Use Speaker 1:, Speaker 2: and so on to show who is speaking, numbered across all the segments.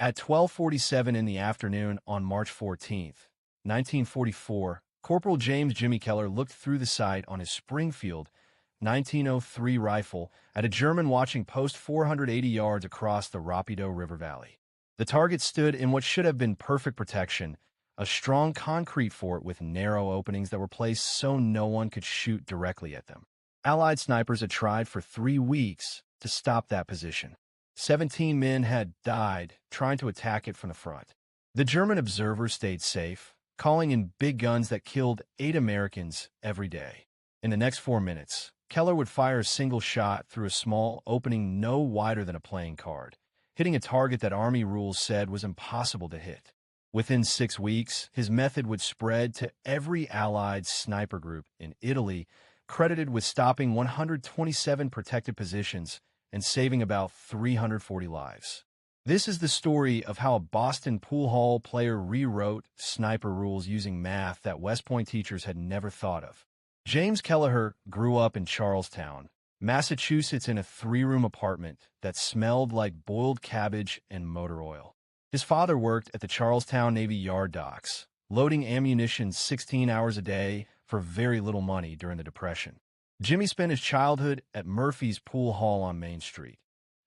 Speaker 1: At 12:47 in the afternoon on March 14th, 1944, Corporal James Jimmy Kelleher looked through the sight on his Springfield 1903 rifle at a German watching post 480 yards across the Rapido River Valley. The target stood in what should have been perfect protection, a strong concrete fort with narrow openings that were placed so no one could shoot directly at them. Allied snipers had tried for 3 weeks to stop that position. 17 men had died trying to attack it from the front. The German observers stayed safe, calling in big guns that killed 8 Americans every day. In the next 4 minutes, Kelleher would fire a single shot through a small opening no wider than a playing card, hitting a target that Army rules said was impossible to hit. Within 6 weeks, his method would spread to every Allied sniper group in Italy, credited with stopping 127 protected positions and saving about 340 lives. This is the story of how a Boston pool hall player rewrote sniper rules using math that West Point teachers had never thought of. James Kelleher grew up in Charlestown, Massachusetts in a 3-room apartment that smelled like boiled cabbage and motor oil. His father worked at the Charlestown Navy Yard docks, loading ammunition 16 hours a day for very little money during the Depression. Jimmy spent his childhood at Murphy's Pool Hall on Main Street,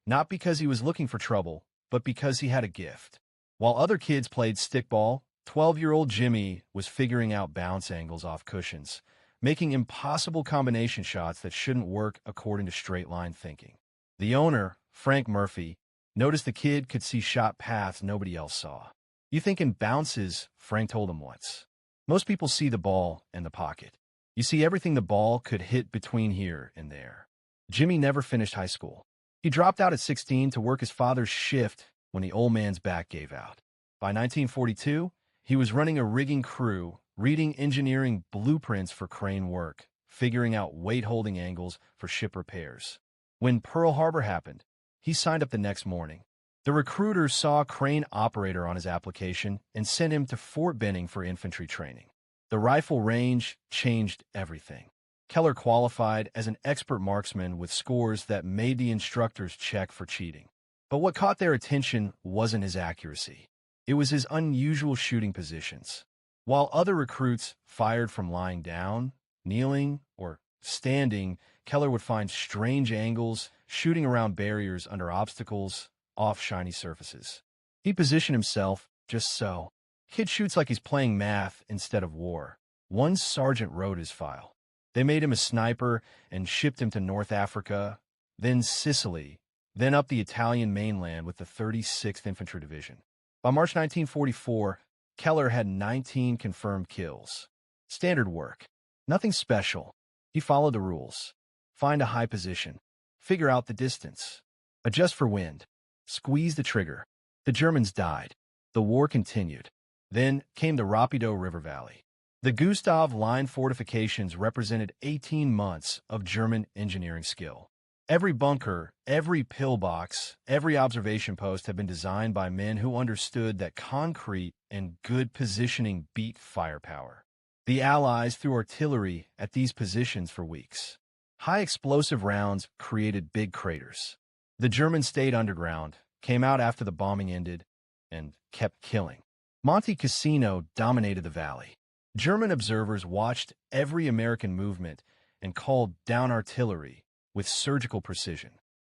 Speaker 1: not because he was looking for trouble, but because he had a gift. While other kids played stickball, 12-year-old Jimmy was figuring out bounce angles off cushions, making impossible combination shots that shouldn't work according to straight-line thinking. The owner, Frank Murphy, noticed the kid could see shot paths nobody else saw. "You think in bounces," Frank told him once. "Most people see the ball and the pocket. You see everything the ball could hit between here and there." Jimmy never finished high school. He dropped out at 16 to work his father's shift when the old man's back gave out. By 1942, he was running a rigging crew, reading engineering blueprints for crane work, figuring out weight-holding angles for ship repairs. When Pearl Harbor happened, he signed up the next morning. The recruiter saw a crane operator on his application and sent him to Fort Benning for infantry training. The rifle range changed everything. Kelleher qualified as an expert marksman with scores that made the instructors check for cheating. But what caught their attention wasn't his accuracy. It was his unusual shooting positions. While other recruits fired from lying down, kneeling, or standing, Kelleher would find strange angles, shooting around barriers under obstacles, off shiny surfaces. He positioned himself just so. Kid shoots like he's playing math instead of war. One sergeant wrote his file. They made him a sniper and shipped him to North Africa, then Sicily, then up the Italian mainland with the 36th Infantry Division. By March 1944, Kelleher had 19 confirmed kills. Standard work. Nothing special. He followed the rules. Find a high position. Figure out the distance. Adjust for wind. Squeeze the trigger. The Germans died. The war continued. Then came the Rapido River Valley. The Gustav Line fortifications represented 18 months of German engineering skill. Every bunker, every pillbox, every observation post had been designed by men who understood that concrete and good positioning beat firepower. The Allies threw artillery at these positions for weeks. High explosive rounds created big craters. The Germans stayed underground, came out after the bombing ended, and kept killing. Monte Cassino dominated the valley. German observers watched every American movement and called down artillery with surgical precision.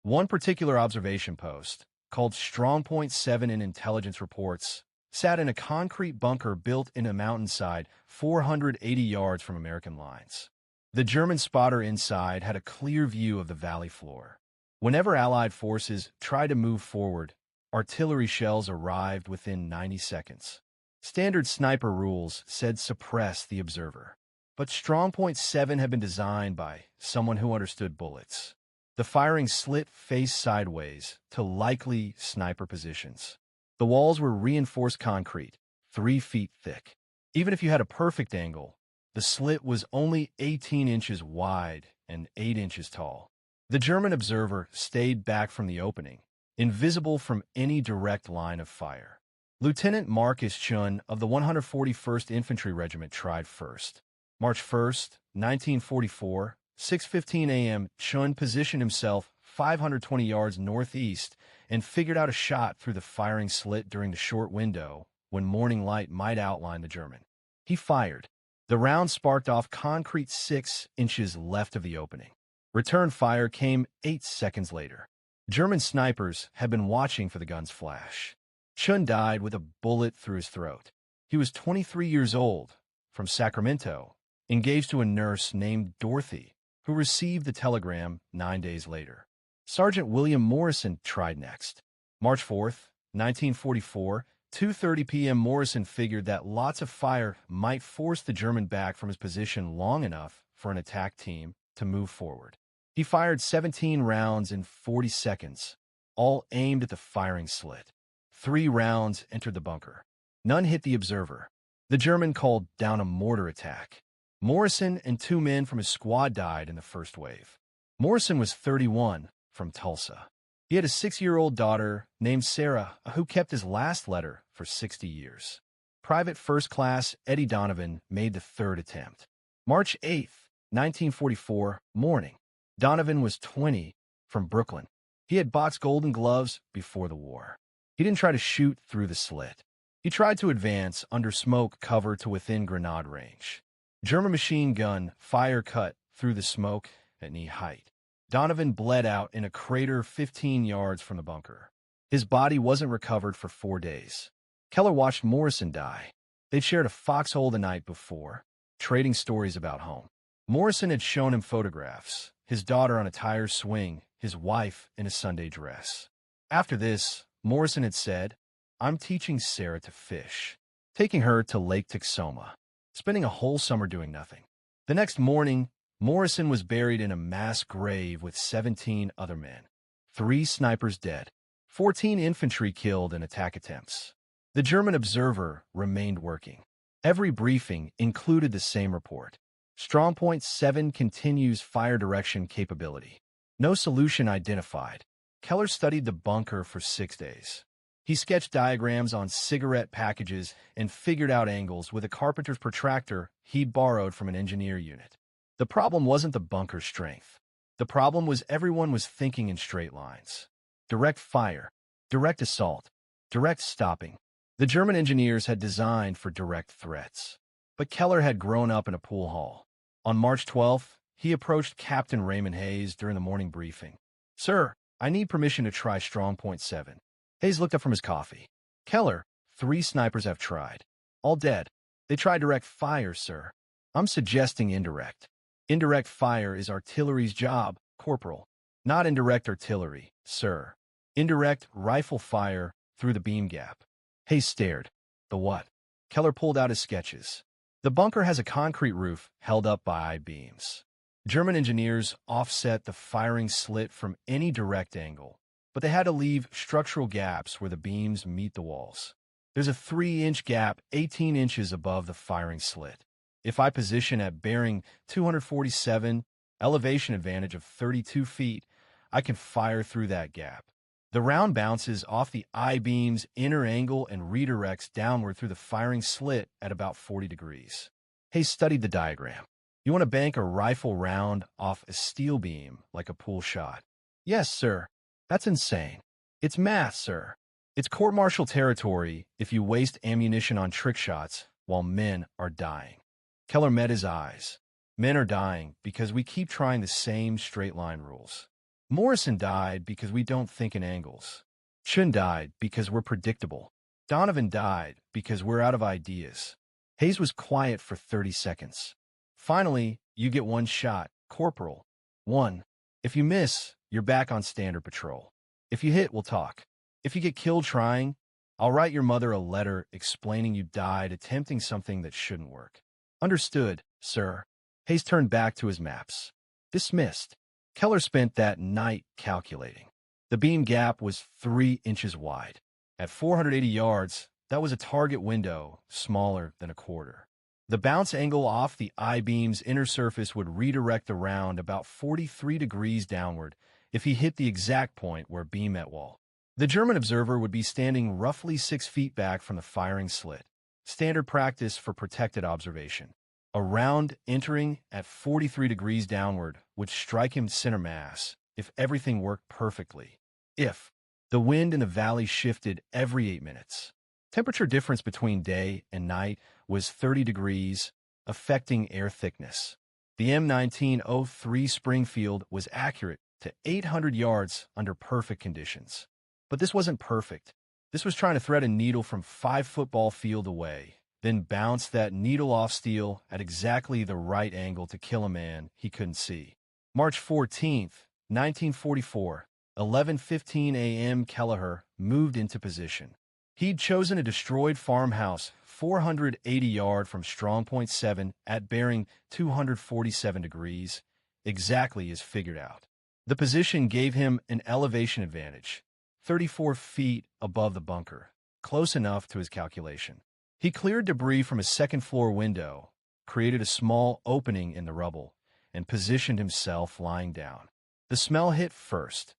Speaker 1: One particular observation post, called Strongpoint 7 in intelligence reports, sat in a concrete bunker built in a mountainside 480 yards from American lines. The German spotter inside had a clear view of the valley floor. Whenever Allied forces tried to move forward, artillery shells arrived within 90 seconds. Standard sniper rules said suppress the observer. But Strongpoint 7 had been designed by someone who understood bullets. The firing slit face sideways to likely sniper positions. The walls were reinforced concrete, 3 feet thick. Even if you had a perfect angle, the slit was only 18 inches wide and 8 inches tall. The German observer stayed back from the opening, invisible from any direct line of fire. Lieutenant Marcus Chun of the 141st Infantry Regiment tried first. March 1st, 1944, 6:15 a.m., Chun positioned himself 520 yards northeast and figured out a shot through the firing slit during the short window when morning light might outline the German. He fired. The round sparked off concrete 6 inches left of the opening. Return fire came 8 seconds later. German snipers had been watching for the gun's flash. Chun died with a bullet through his throat. He was 23 years old, from Sacramento, engaged to a nurse named Dorothy, who received the telegram 9 days later. Sergeant William Morrison tried next. March 4th, 1944, 2:30 p.m. Morrison figured that lots of fire might force the German back from his position long enough for an attack team to move forward. He fired 17 rounds in 40 seconds, all aimed at the firing slit. 3 rounds entered the bunker. None hit the observer. The German called down a mortar attack. Morrison and 2 men from his squad died in the first wave. Morrison was 31, from Tulsa. He had a 6-year-old daughter named Sarah, who kept his last letter for 60 years. Private First Class Eddie Donovan made the 3rd attempt. March 8th, 1944, morning. Donovan was 20, from Brooklyn. He had boxed Golden Gloves before the war. He didn't try to shoot through the slit. He tried to advance under smoke cover to within grenade range. German machine gun fire cut through the smoke at knee height. Donovan bled out in a crater 15 yards from the bunker. His body wasn't recovered for 4 days. Kelleher watched Morrison die. They'd shared a foxhole the night before, trading stories about home. Morrison had shown him photographs, his daughter on a tire swing, his wife in a Sunday dress. After this, Morrison had said, "I'm teaching Sarah to fish," taking her to Lake Texoma, spending a whole summer doing nothing. The next morning, Morrison was buried in a mass grave with 17 other men. 3 snipers dead, 14 infantry killed in attack attempts. The German observer remained working. Every briefing included the same report. Strongpoint 7 continues fire direction capability. No solution identified. Kelleher studied the bunker for 6 days. He sketched diagrams on cigarette packages and figured out angles with a carpenter's protractor he'd borrowed from an engineer unit. The problem wasn't the bunker's strength. The problem was everyone was thinking in straight lines. Direct fire, direct assault, direct stopping. The German engineers had designed for direct threats. But Kelleher had grown up in a pool hall. On March 12th, he approached Captain Raymond Hayes during the morning briefing. "Sir, I need permission to try Strongpoint 7. Hayes looked up from his coffee. "Kelleher, 3 snipers have tried. All dead. They tried direct fire, sir. I'm suggesting indirect. Indirect fire is artillery's job, Corporal. Not indirect artillery, sir. Indirect rifle fire through the beam gap." Hayes stared. "The what?" Kelleher pulled out his sketches. "The bunker has a concrete roof held up by I-beams. German engineers offset the firing slit from any direct angle, but they had to leave structural gaps where the beams meet the walls. There's a 3-inch gap 18 inches above the firing slit. If I position at bearing 247, elevation advantage of 32 feet, I can fire through that gap. The round bounces off the I-beam's inner angle and redirects downward through the firing slit at about 40 degrees. Hayes studied the diagram. "You want to bank a rifle round off a steel beam like a pool shot?" "Yes, sir. That's insane. It's math, sir. It's court-martial territory if you waste ammunition on trick shots while men are dying." Kelleher met his eyes. "Men are dying because we keep trying the same straight-line rules. Morrison died because we don't think in angles. Chun died because we're predictable. Donovan died because we're out of ideas." Hayes was quiet for 30 seconds. "Finally, you get 1 shot, Corporal. 1. If you miss, you're back on standard patrol. If you hit, we'll talk. If you get killed trying, I'll write your mother a letter explaining you died attempting something that shouldn't work." "Understood, sir." Hayes turned back to his maps. Dismissed. Kelleher spent that night calculating. The beam gap was 3 inches wide. At 480 yards, that was a target window smaller than a quarter. The bounce angle off the I-beam's inner surface would redirect the round about 43 degrees downward if he hit the exact point where beam met wall. The German observer would be standing roughly 6 feet back from the firing slit. Standard practice for protected observation. A round entering at 43 degrees downward would strike him center mass if everything worked perfectly. If The wind in the valley shifted every 8 minutes. Temperature difference between day and night was 30 degrees, affecting air thickness. The M1903 Springfield was accurate to 800 yards under perfect conditions. But this wasn't perfect. This was trying to thread a needle from 5 football field away, then bounce that needle off steel at exactly the right angle to kill a man he couldn't see. March 14th, 1944, 11:15 a.m. Kelleher moved into position. He'd chosen a destroyed farmhouse 480 yards from Strongpoint 7 at bearing 247 degrees, exactly as figured out. The position gave him an elevation advantage, 34 feet above the bunker, close enough to his calculation. He cleared debris from his second-floor window, created a small opening in the rubble, and positioned himself lying down. The smell hit first.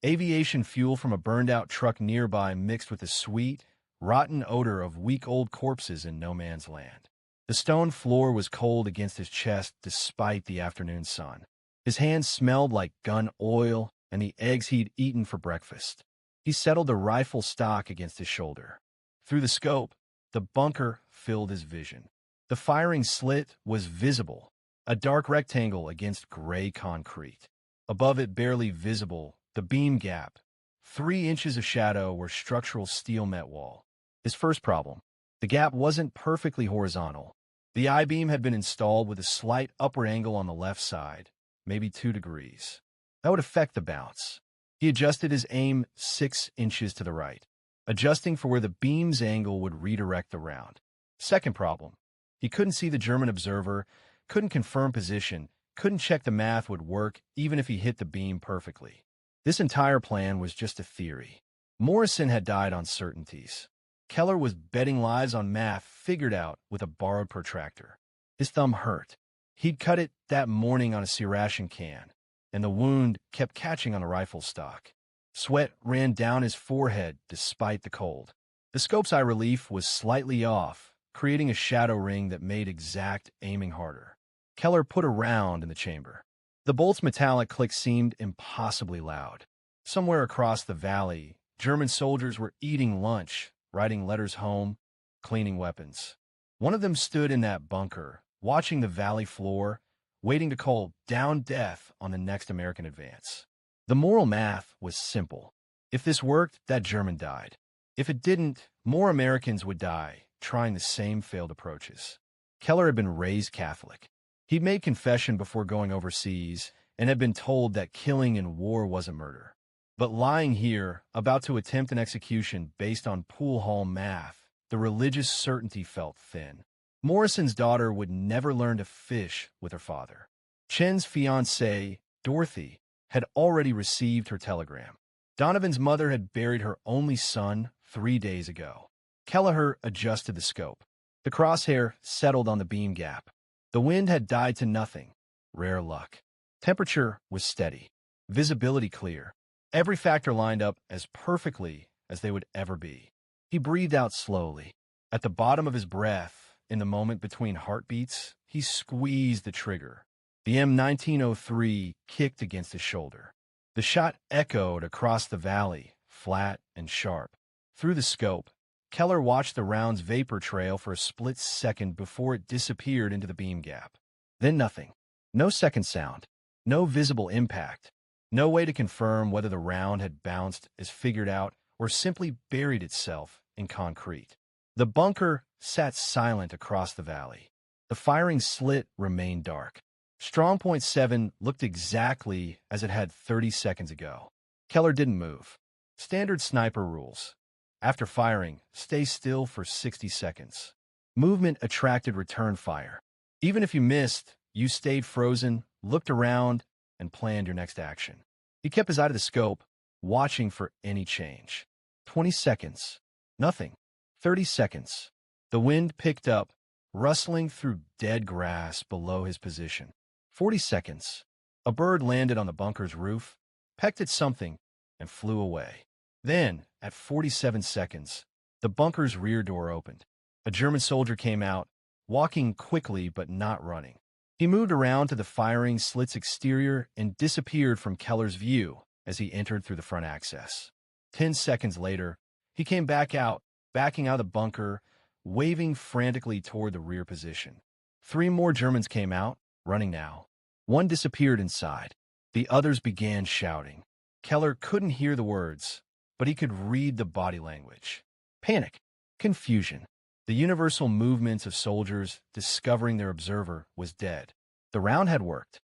Speaker 1: Aviation fuel from a burned-out truck nearby mixed with the sweet, rotten odor of week-old corpses in no man's land. The stone floor was cold against his chest despite the afternoon sun. His hands smelled like gun oil and the eggs he'd eaten for breakfast. He settled the rifle stock against his shoulder. Through the scope, the bunker filled his vision. The firing slit was visible, a dark rectangle against gray concrete. Above it, barely visible, the beam gap, 3 inches of shadow where structural steel met wall. His first problem: the gap wasn't perfectly horizontal. The I-beam had been installed with a slight upward angle on the left side, maybe 2 degrees. That would affect the bounce. He adjusted his aim 6 inches to the right, adjusting for where the beam's angle would redirect the round. Second problem: he couldn't see the German observer, couldn't confirm position, couldn't check the math would work even if he hit the beam perfectly. This entire plan was just a theory. Morrison had died on certainties. Kelleher was betting lives on math figured out with a borrowed protractor. His thumb hurt. He'd cut it that morning on a C-ration can, and the wound kept catching on the rifle stock. Sweat ran down his forehead despite the cold. The scope's eye relief was slightly off, creating a shadow ring that made exact aiming harder. Kelleher put a round in the chamber. The bolt's metallic click seemed impossibly loud. Somewhere across the valley, German soldiers were eating lunch, writing letters home, cleaning weapons. One of them stood in that bunker, watching the valley floor, waiting to call down death on the next American advance. The moral math was simple. If this worked, that German died. If it didn't, more Americans would die, trying the same failed approaches. Kelleher had been raised Catholic. He'd made confession before going overseas and had been told that killing in war wasn't murder. But lying here, about to attempt an execution based on pool hall math, the religious certainty felt thin. Morrison's daughter would never learn to fish with her father. Chen's fiancée, Dorothy, had already received her telegram. Donovan's mother had buried her only son 3 days ago. Kelleher adjusted the scope. The crosshair settled on the beam gap. The wind had died to nothing. Rare luck. Temperature was steady. Visibility clear. Every factor lined up as perfectly as they would ever be. He breathed out slowly. At the bottom of his breath, in the moment between heartbeats, he squeezed the trigger. The M1903 kicked against his shoulder. The shot echoed across the valley, flat and sharp. Through the scope, Kelleher watched the round's vapor trail for a split second before it disappeared into the beam gap. Then nothing. No second sound. No visible impact. No way to confirm whether the round had bounced as figured out or simply buried itself in concrete. The bunker sat silent across the valley. The firing slit remained dark. Strongpoint 7 looked exactly as it had 30 seconds ago. Kelleher didn't move. Standard sniper rules. After firing, stay still for 60 seconds. Movement attracted return fire. Even if you missed, you stayed frozen, looked around, and planned your next action. He kept his eye to the scope, watching for any change. 20 seconds. Nothing. 30 seconds. The wind picked up, rustling through dead grass below his position. 40 seconds. A bird landed on the bunker's roof, pecked at something, and flew away. Then, at 47 seconds, the bunker's rear door opened. A German soldier came out, walking quickly but not running. He moved around to the firing slit's exterior and disappeared from Kelleher's view as he entered through the front access. 10 seconds later, he came back out, backing out of the bunker, waving frantically toward the rear position. 3 more Germans came out, running now. One disappeared inside. The others began shouting. Kelleher couldn't hear the words, but he could read the body language. Panic, confusion. The universal movements of soldiers discovering their observer was dead. The round had worked.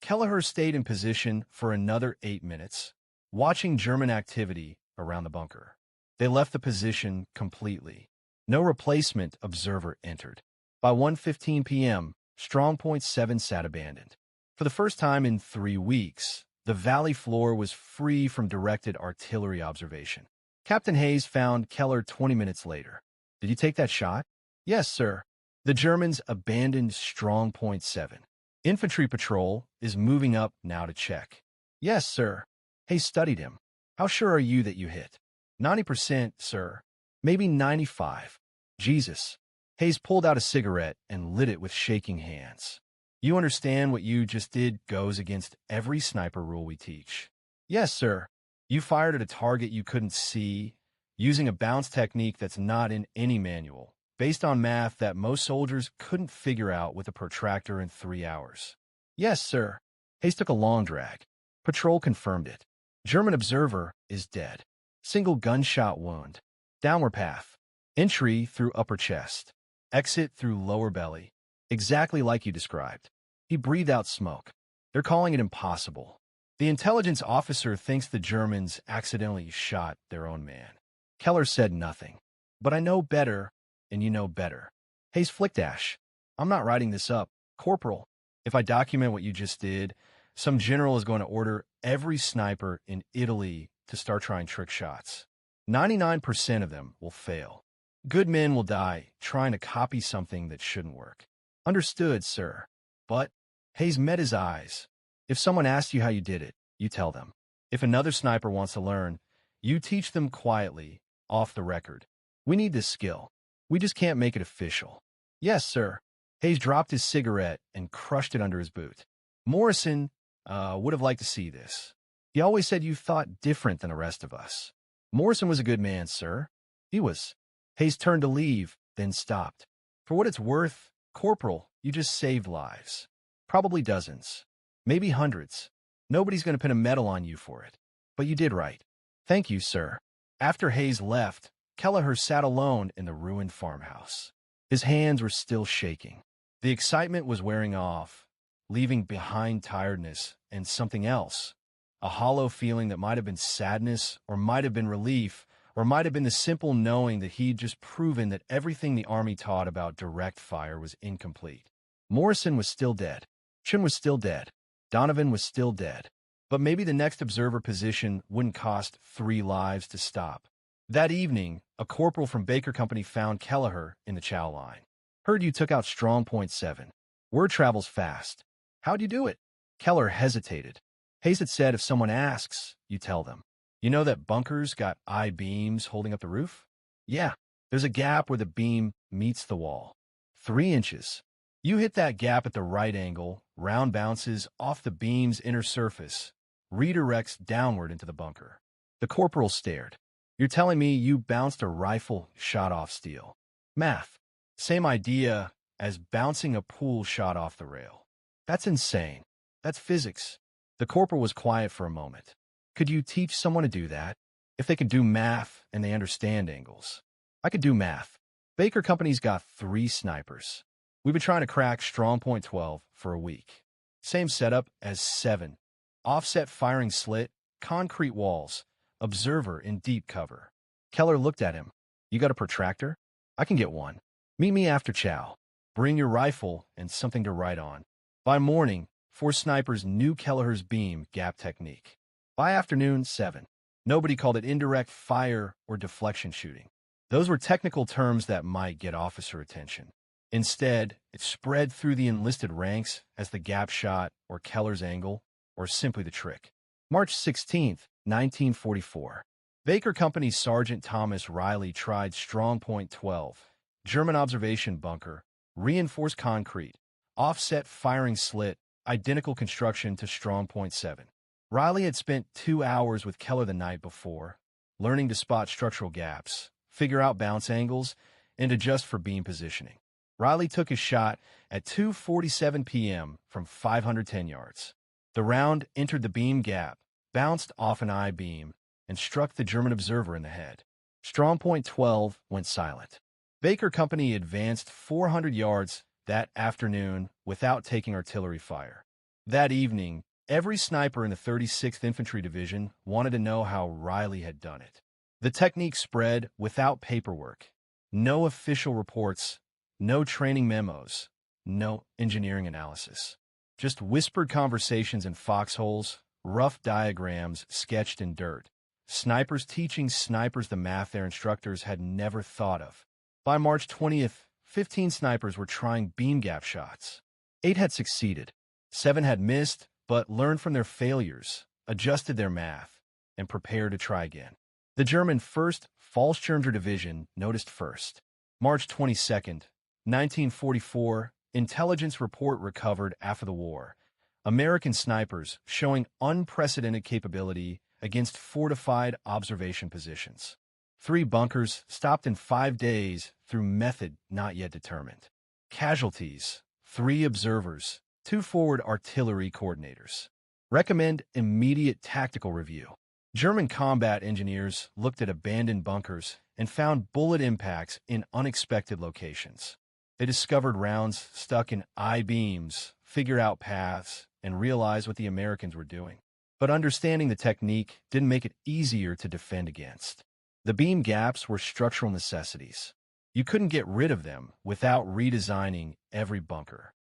Speaker 1: Kelleher stayed in position for another 8 minutes, watching German activity around the bunker. They left the position completely. No replacement observer entered. By 1:15 p.m., Strongpoint 7 sat abandoned. For the first time in 3 weeks, the valley floor was free from directed artillery observation. Captain Hayes found Kelleher 20 minutes later. Did you take that shot? Yes, sir. The Germans abandoned Strongpoint 7. Infantry patrol is moving up now to check. Yes, sir. Hayes studied him. How sure are you that you hit? 90%, sir. Maybe 95. Jesus. Hayes pulled out a cigarette and lit it with shaking hands. You understand what you just did goes against every sniper rule we teach. Yes, sir. You fired at a target you couldn't see, using a bounce technique that's not in any manual, based on math that most soldiers couldn't figure out with a protractor in 3 hours. Yes, sir. Hayes took a long drag. Patrol confirmed it. German observer is dead. Single gunshot wound. Downward path. Entry through upper chest. Exit through lower belly. Exactly like you described. He breathed out smoke. They're calling it impossible. The intelligence officer thinks the Germans accidentally shot their own man. Kelleher said nothing. But I know better, and you know better. Hayes flicked ash. I'm not writing this up. Corporal, if I document what you just did, some general is going to order every sniper in Italy to start trying trick shots. 99% of them will fail. Good men will die trying to copy something that shouldn't work. Understood, sir. But Hayes met his eyes. If someone asks you how you did it, you tell them. If another sniper wants to learn, you teach them quietly, off the record. We need this skill. We just can't make it official. Yes, sir. Hayes dropped his cigarette and crushed it under his boot. Morrison would have liked to see this. He always said you thought different than the rest of us. Morrison was a good man, sir. He was. Hayes turned to leave, then stopped. For what it's worth, Corporal, you just saved lives. Probably dozens. Maybe hundreds. Nobody's going to pin a medal on you for it. But you did right. Thank you, sir. After Hayes left, Kelleher sat alone in the ruined farmhouse. His hands were still shaking. The excitement was wearing off, leaving behind tiredness and something else. A hollow feeling that might have been sadness, or might have been relief, or might have been the simple knowing that he'd just proven that everything the Army taught about direct fire was incomplete. Morrison was still dead. Chin was still dead. Donovan was still dead. But maybe the next observer position wouldn't cost 3 lives to stop. That evening, a corporal from Baker Company found Kelleher in the chow line. Heard you took out Strongpoint 7. Word travels fast. How'd you do it? Kelleher hesitated. Hayes had said if someone asks, you tell them. You know that bunkers got I-beams holding up the roof? Yeah, there's a gap where the beam meets the wall. 3 inches. You hit that gap at the right angle, round bounces off the beam's inner surface, redirects downward into the bunker. The corporal stared. You're telling me you bounced a rifle shot off steel? Math. Same idea as bouncing a pool shot off the rail. That's insane. That's physics. The corporal was quiet for a moment. Could you teach someone to do that? If they could do math and they understand angles. I could do math. Baker Company's got 3 snipers. We've been trying to crack Strongpoint 12 for a week. Same setup as 7. Offset firing slit, concrete walls, observer in deep cover. Kelleher looked at him. You got a protractor? I can get one. Meet me after chow. Bring your rifle and something to write on. By morning, 4 snipers knew Kelleher's beam gap technique. By afternoon, 7. Nobody called it indirect fire or deflection shooting. Those were technical terms that might get officer attention. Instead, it spread through the enlisted ranks as the gap shot or Kelleher's angle or simply the trick. March 16, 1944. Baker Company Sergeant Thomas Riley tried Strongpoint 12, German observation bunker, reinforced concrete, offset firing slit, identical construction to Strongpoint 7. Riley had spent 2 hours with Kelleher the night before. learning to spot structural gaps, figure out bounce angles, and adjust for beam positioning. Riley took his shot at 2:47 p.m. from 510 yards. The round entered the beam gap, bounced off an I-beam, and struck the German observer in the head. Strongpoint 12 went silent. Baker Company advanced 400 yards that afternoon without taking artillery fire. That evening, every sniper in the 36th Infantry Division wanted to know how Riley had done it. The technique spread without paperwork. No official reports, no training memos, no engineering analysis. Just whispered conversations in foxholes, rough diagrams sketched in dirt. Snipers teaching snipers the math their instructors had never thought of. By March 20th, 15 snipers were trying beam gap shots. 8 had succeeded. 7 had missed, but learned from their failures, adjusted their math, and prepared to try again. The German 1st Fallschirmjäger Division noticed first. March 22nd, 1944, intelligence report recovered after the war. American snipers showing unprecedented capability against fortified observation positions. 3 bunkers stopped in 5 days through method not yet determined. Casualties: 3 observers, 2 forward artillery coordinators. Recommend immediate tactical review. German combat engineers looked at abandoned bunkers and found bullet impacts in unexpected locations. They discovered rounds stuck in I-beams, figured out paths, and realized what the Americans were doing. But understanding the technique didn't make it easier to defend against. The beam gaps were structural necessities. You couldn't get rid of them without redesigning every bunker.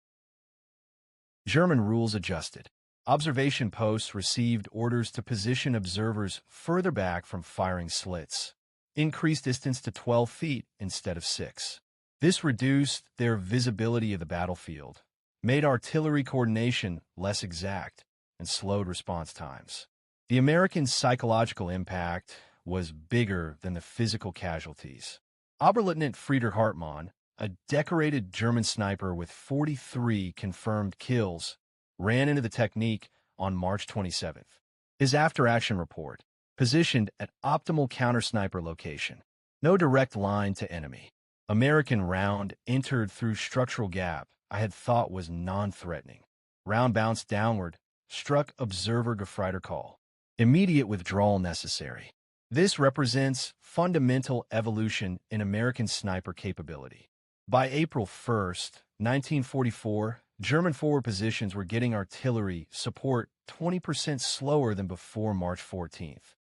Speaker 1: German rules adjusted. Observation posts received orders to position observers further back from firing slits. Increased distance to 12 feet instead of 6. This reduced their visibility of the battlefield, made artillery coordination less exact, and slowed response times. The American psychological impact was bigger than the physical casualties. Oberleutnant Friedrich Hartmann, a decorated German sniper with 43 confirmed kills, ran into the technique on March 27th. His after-action report, positioned at optimal counter-sniper location. No direct line to enemy. American round entered through structural gap I had thought was non-threatening. Round bounced downward, struck observer Gefreiter call. Immediate withdrawal necessary. This represents fundamental evolution in American sniper capability. By April 1st, 1944, German forward positions were getting artillery support 20% slower than before March 14th.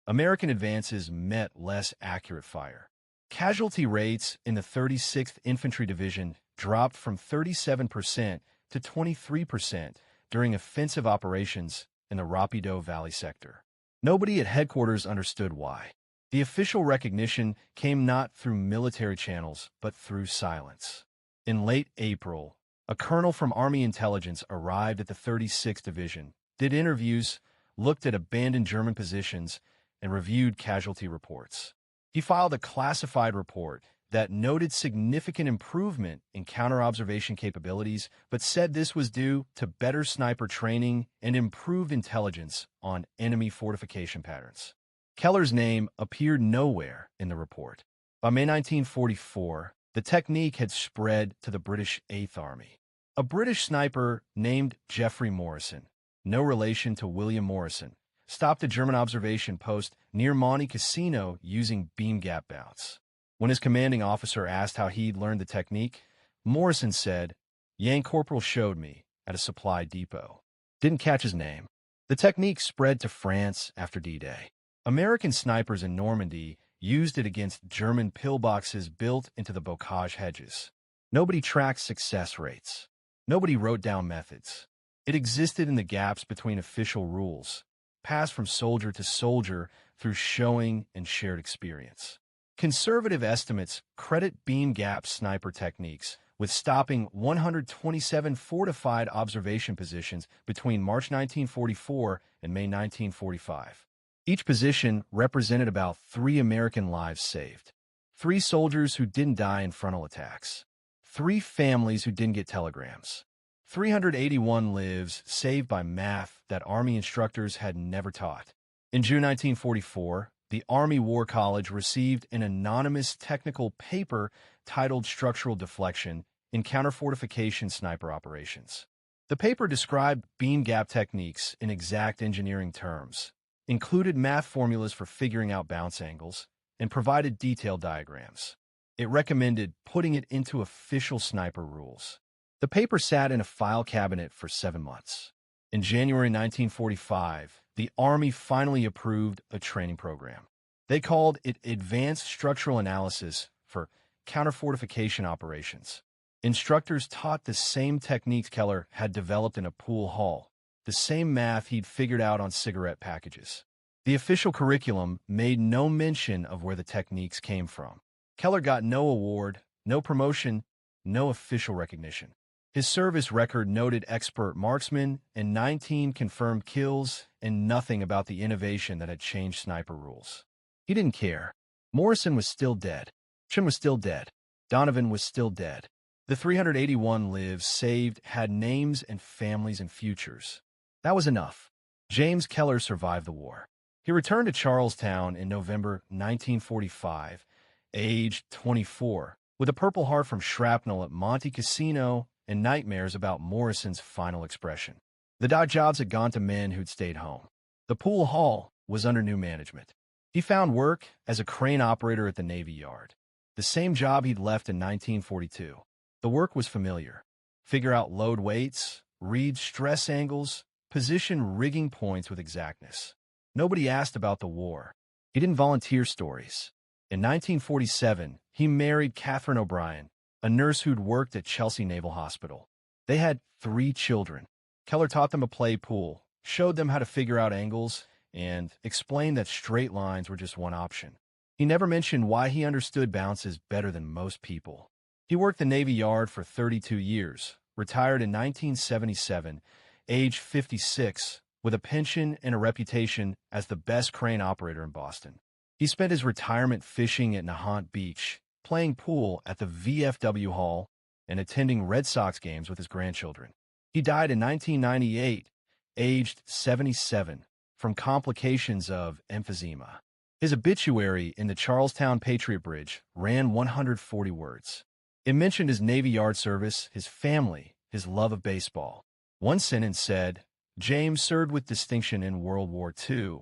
Speaker 1: American advances met less accurate fire. Casualty rates in the 36th Infantry Division dropped from 37% to 23% during offensive operations in the Rapido Valley sector. Nobody at headquarters understood why. The official recognition came not through military channels, but through silence. In late April, a colonel from Army Intelligence arrived at the 36th Division, did interviews, looked at abandoned German positions, and reviewed casualty reports. He filed a classified report that noted significant improvement in counter-observation capabilities, but said this was due to better sniper training and improved intelligence on enemy fortification patterns. Kelleher's name appeared nowhere in the report. By May 1944, the technique had spread to the British 8th Army. A British sniper named Geoffrey Morrison, no relation to William Morrison, stopped a German observation post near Monte Cassino using beam gap bounce. When his commanding officer asked how he'd learned the technique, Morrison said, "Yang Corporal showed me at a supply depot." Didn't catch his name. The technique spread to France after D-Day. American snipers in Normandy used it against German pillboxes built into the bocage hedges. Nobody tracked success rates. Nobody wrote down methods. It existed in the gaps between official rules, passed from soldier to soldier through showing and shared experience. Conservative estimates credit beam gap sniper techniques with stopping 127 fortified observation positions between March 1944 and May 1945. Each position represented about 3 American lives saved. 3 soldiers who didn't die in frontal attacks. 3 families who didn't get telegrams. 381 lives saved by math that Army instructors had never taught. In June 1944, the Army War College received an anonymous technical paper titled Structural Deflection in Counterfortification Sniper Operations. The paper described beam gap techniques in exact engineering terms, included math formulas for figuring out bounce angles, and provided detailed diagrams. It recommended putting it into official sniper rules. The paper sat in a file cabinet for 7 months. In January 1945, the Army finally approved a training program. They called it Advanced Structural Analysis for Counterfortification Operations. Instructors taught the same techniques Kelleher had developed in a pool hall, the same math he'd figured out on cigarette packages. The official curriculum made no mention of where the techniques came from. Kelleher got no award, no promotion, no official recognition. His service record noted expert marksman and 19 confirmed kills and nothing about the innovation that had changed sniper rules. He didn't care. Morrison was still dead. Chin was still dead. Donovan was still dead. The 381 lives saved had names and families and futures. That was enough. James Kelleher survived the war. He returned to Charlestown in November 1945, aged 24, with a Purple Heart from shrapnel at Monte Cassino and nightmares about Morrison's final expression. The dock jobs had gone to men who'd stayed home. The pool hall was under new management. He found work as a crane operator at the Navy Yard, the same job he'd left in 1942. The work was familiar. Figure out load weights, read stress angles, position rigging points with exactness. Nobody asked about the war. He didn't volunteer stories. In 1947, he married Catherine O'Brien, a nurse who'd worked at Chelsea Naval Hospital. They had 3 children. Kelleher taught them to play pool, showed them how to figure out angles, and explained that straight lines were just one option. He never mentioned why he understood bounces better than most people. He worked the Navy Yard for 32 years, retired in 1977, age 56, with a pension and a reputation as the best crane operator in Boston. He spent his retirement fishing at Nahant Beach, playing pool at the VFW Hall, and attending Red Sox games with his grandchildren. He died in 1998, aged 77, from complications of emphysema. His obituary in the Charlestown Patriot Bridge ran 140 words. It mentioned his Navy Yard service, his family, his love of baseball. One sentence said, James served with distinction in World War II,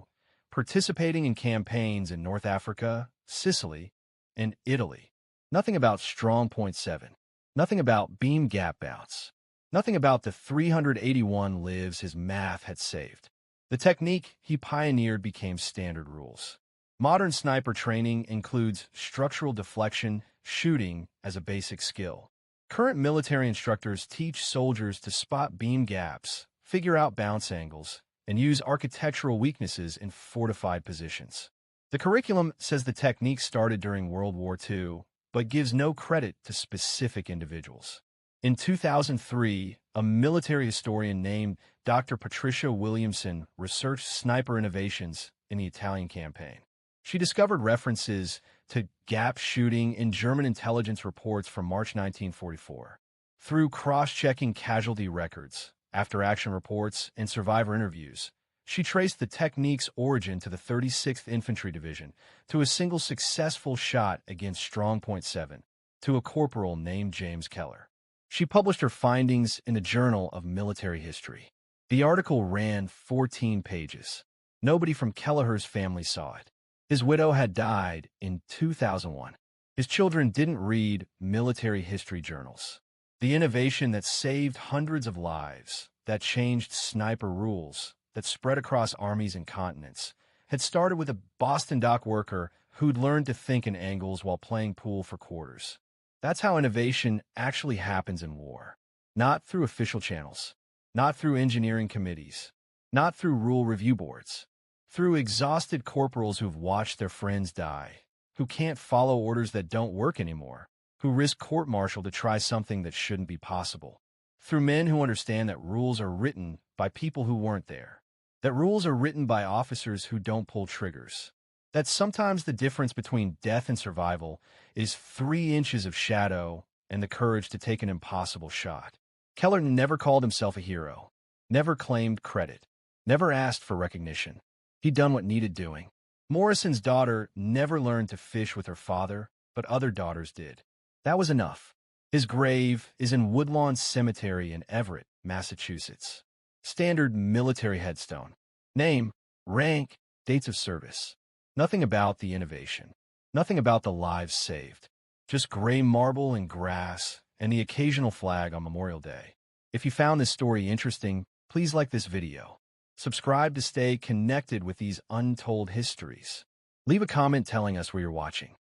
Speaker 1: participating in campaigns in North Africa, Sicily, and Italy. Nothing about Strongpoint Seven. Nothing about beam gap bouts. Nothing about the 381 lives his math had saved. The technique he pioneered became standard rules. Modern sniper training includes structural deflection, shooting as a basic skill. Current military instructors teach soldiers to spot beam gaps, figure out bounce angles, and use architectural weaknesses in fortified positions. The curriculum says the technique started during World War II, but gives no credit to specific individuals. In 2003, a military historian named Dr. Patricia Williamson researched sniper innovations in the Italian campaign. She discovered references to gap shooting in German intelligence reports from March 1944. Through cross-checking casualty records, after-action reports, and survivor interviews, she traced the technique's origin to the 36th Infantry Division, to a single successful shot against Strongpoint Seven, to a corporal named James Kelleher. She published her findings in the Journal of Military History. The article ran 14 pages. Nobody from Kelleher's family saw it. His widow had died in 2001. His children didn't read military history journals. The innovation that saved hundreds of lives, that changed sniper rules, that spread across armies and continents, had started with a Boston dock worker who'd learned to think in angles while playing pool for quarters. That's how innovation actually happens in war. Not through official channels, not through engineering committees, not through rule review boards. Through exhausted corporals who've watched their friends die, who can't follow orders that don't work anymore, who risk court-martial to try something that shouldn't be possible. Through men who understand that rules are written by people who weren't there, that rules are written by officers who don't pull triggers, that sometimes the difference between death and survival is 3 inches of shadow and the courage to take an impossible shot. Kelleher never called himself a hero, never claimed credit, never asked for recognition. He'd done what needed doing. Morrison's daughter never learned to fish with her father, but other daughters did. That was enough. His grave is in Woodlawn Cemetery in Everett, Massachusetts. Standard military headstone. Name, rank, dates of service. Nothing about the innovation. Nothing about the lives saved. Just gray marble and grass, and the occasional flag on Memorial Day. If you found this story interesting, please like this video. Subscribe to stay connected with these untold histories. Leave a comment telling us where you're watching.